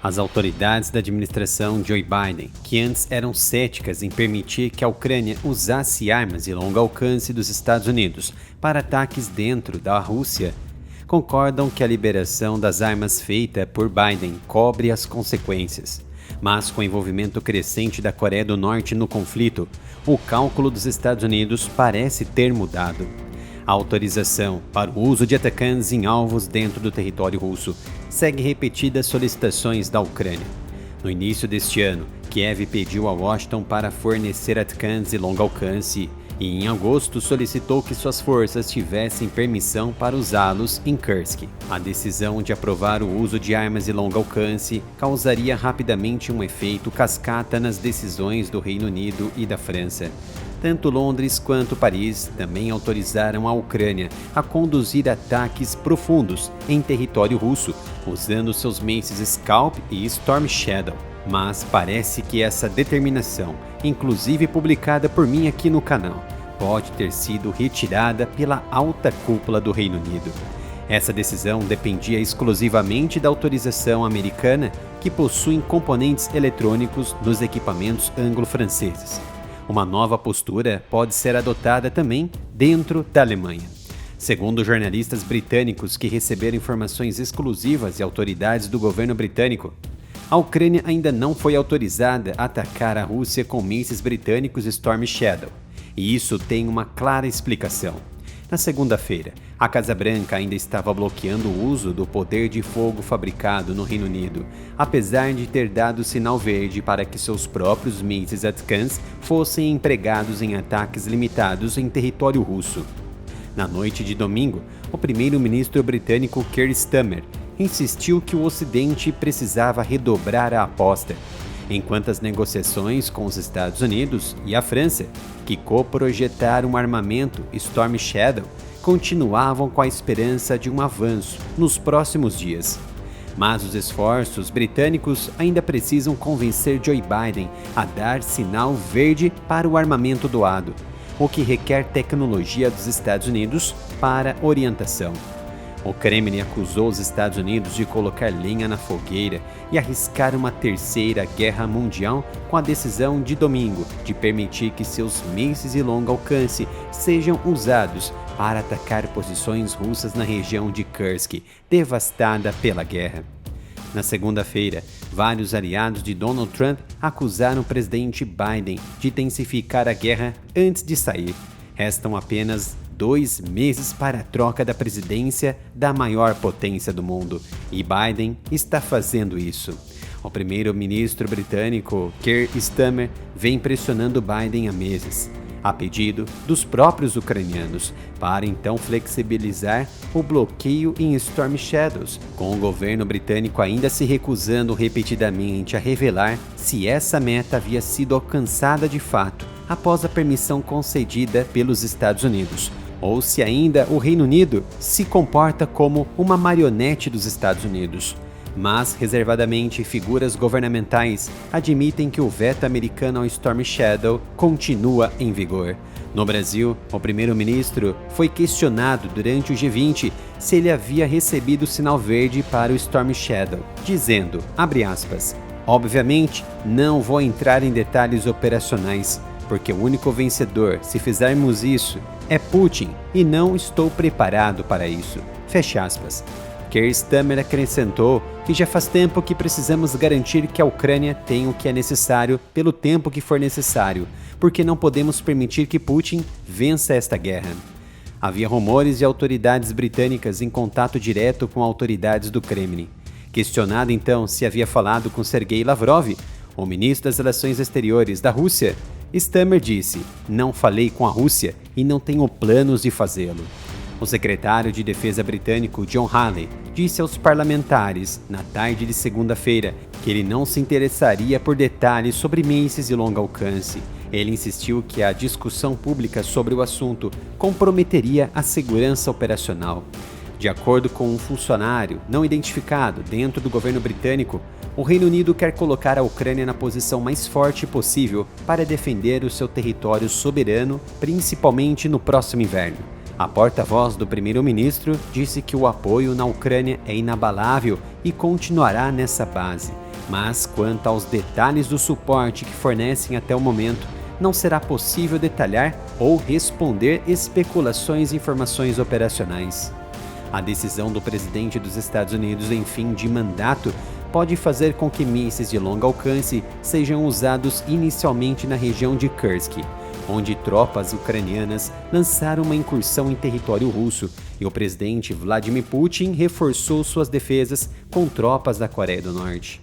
As autoridades da administração Joe Biden, que antes eram céticas em permitir que a Ucrânia usasse armas de longo alcance dos Estados Unidos para ataques dentro da Rússia, concordam que a liberação das armas feita por Biden cobre as consequências. Mas com o envolvimento crescente da Coreia do Norte no conflito, o cálculo dos Estados Unidos parece ter mudado. A autorização para o uso de atacantes em alvos dentro do território russo segue repetidas solicitações da Ucrânia. No início deste ano, Kiev pediu a Washington para fornecer atacantes de longo alcance e, em agosto, solicitou que suas forças tivessem permissão para usá-los em Kursk. A decisão de aprovar o uso de armas de longo alcance causaria rapidamente um efeito cascata nas decisões do Reino Unido e da França. Tanto Londres quanto Paris também autorizaram a Ucrânia a conduzir ataques profundos em território russo, usando seus mísseis Scalp e Storm Shadow. Mas parece que essa determinação, inclusive publicada por mim aqui no canal, pode ter sido retirada pela alta cúpula do Reino Unido. Essa decisão dependia exclusivamente da autorização americana, que possui componentes eletrônicos nos equipamentos anglo-franceses. Uma nova postura pode ser adotada também dentro da Alemanha. Segundo jornalistas britânicos que receberam informações exclusivas de autoridades do governo britânico, a Ucrânia ainda não foi autorizada a atacar a Rússia com mísseis britânicos Storm Shadow, e isso tem uma clara explicação. Na segunda-feira, a Casa Branca ainda estava bloqueando o uso do poder de fogo fabricado no Reino Unido, apesar de ter dado sinal verde para que seus próprios mísseis atacantes fossem empregados em ataques limitados em território russo. Na noite de domingo, o primeiro-ministro britânico Keir Starmer insistiu que o Ocidente precisava redobrar a aposta, enquanto as negociações com os Estados Unidos e a França, que coprojetaram um armamento Storm Shadow, continuavam com a esperança de um avanço nos próximos dias. Mas os esforços britânicos ainda precisam convencer Joe Biden a dar sinal verde para o armamento doado, o que requer tecnologia dos Estados Unidos para orientação. O Kremlin acusou os Estados Unidos de colocar lenha na fogueira e arriscar uma terceira guerra mundial com a decisão de domingo de permitir que seus mísseis de longo alcance sejam usados para atacar posições russas na região de Kursk, devastada pela guerra. Na segunda-feira, vários aliados de Donald Trump acusaram o presidente Biden de intensificar a guerra antes de sair. Restam apenas 2 meses para a troca da presidência da maior potência do mundo, e Biden está fazendo isso. O primeiro-ministro britânico Keir Starmer vem pressionando Biden há meses, a pedido dos próprios ucranianos, para então flexibilizar o bloqueio em Storm Shadows, com o governo britânico ainda se recusando repetidamente a revelar se essa meta havia sido alcançada de fato após a permissão concedida pelos Estados Unidos, ou se ainda o Reino Unido se comporta como uma marionete dos Estados Unidos. Mas, reservadamente, figuras governamentais admitem que o veto americano ao Storm Shadow continua em vigor. No Brasil, o primeiro-ministro foi questionado durante o G20 se ele havia recebido o sinal verde para o Storm Shadow, dizendo, abre aspas, obviamente, não vou entrar em detalhes operacionais, porque o único vencedor, se fizermos isso, é Putin, e não estou preparado para isso. Fecha aspas. Keir Starmer acrescentou que já faz tempo que precisamos garantir que a Ucrânia tem o que é necessário pelo tempo que for necessário, porque não podemos permitir que Putin vença esta guerra. Havia rumores de autoridades britânicas em contato direto com autoridades do Kremlin. Questionado então se havia falado com Sergei Lavrov, o ministro das Relações Exteriores da Rússia, Starmer disse, não falei com a Rússia e não tenho planos de fazê-lo. O secretário de Defesa britânico John Halley disse aos parlamentares, na tarde de segunda-feira, que ele não se interessaria por detalhes sobre mísseis de longo alcance. Ele insistiu que a discussão pública sobre o assunto comprometeria a segurança operacional. De acordo com um funcionário não identificado dentro do governo britânico, o Reino Unido quer colocar a Ucrânia na posição mais forte possível para defender o seu território soberano, principalmente no próximo inverno. A porta-voz do primeiro-ministro disse que o apoio na Ucrânia é inabalável e continuará nessa base, mas quanto aos detalhes do suporte que fornecem até o momento, não será possível detalhar ou responder especulações e informações operacionais. A decisão do presidente dos Estados Unidos em fim de mandato pode fazer com que mísseis de longo alcance sejam usados inicialmente na região de Kursk, onde tropas ucranianas lançaram uma incursão em território russo e o presidente Vladimir Putin reforçou suas defesas com tropas da Coreia do Norte.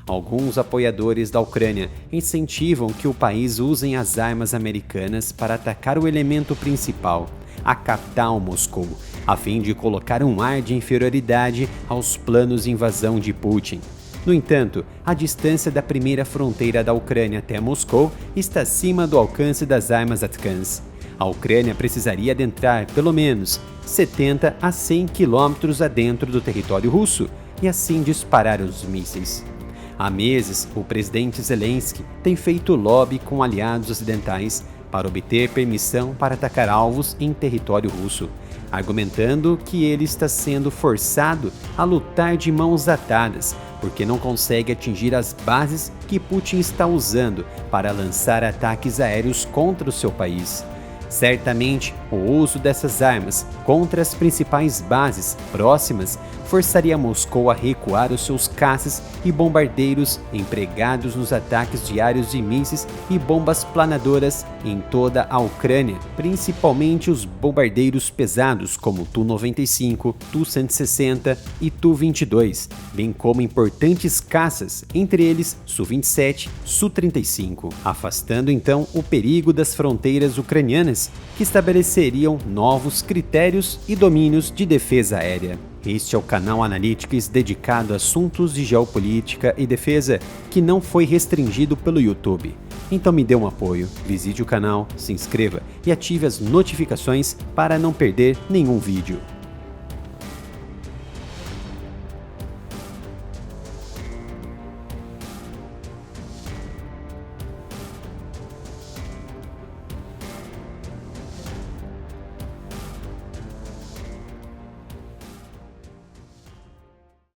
Alguns apoiadores da Ucrânia incentivam que o país use as armas americanas para atacar o elemento principal, a capital Moscou, a fim de colocar um ar de inferioridade aos planos de invasão de Putin. No entanto, a distância da primeira fronteira da Ucrânia até Moscou está acima do alcance das armas afegãs. A Ucrânia precisaria adentrar pelo menos 70 a 100 quilômetros adentro do território russo e assim disparar os mísseis. Há meses, o presidente Zelensky tem feito lobby com aliados ocidentais para obter permissão para atacar alvos em território russo, argumentando que ele está sendo forçado a lutar de mãos atadas, porque não consegue atingir as bases que Putin está usando para lançar ataques aéreos contra o seu país. Certamente, o uso dessas armas contra as principais bases próximas forçaria Moscou a recuar os seus caças e bombardeiros empregados nos ataques diários de mísseis e bombas planadoras em toda a Ucrânia, principalmente os bombardeiros pesados como Tu-95, Tu-160 e Tu-22, bem como importantes caças, entre eles Su-27, Su-35, afastando então o perigo das fronteiras ucranianas, que estabeleceriam novos critérios e domínios de defesa aérea. Este é o canal Analytics dedicado a assuntos de geopolítica e defesa que não foi restringido pelo YouTube. Então me dê um apoio, visite o canal, se inscreva e ative as notificações para não perder nenhum vídeo.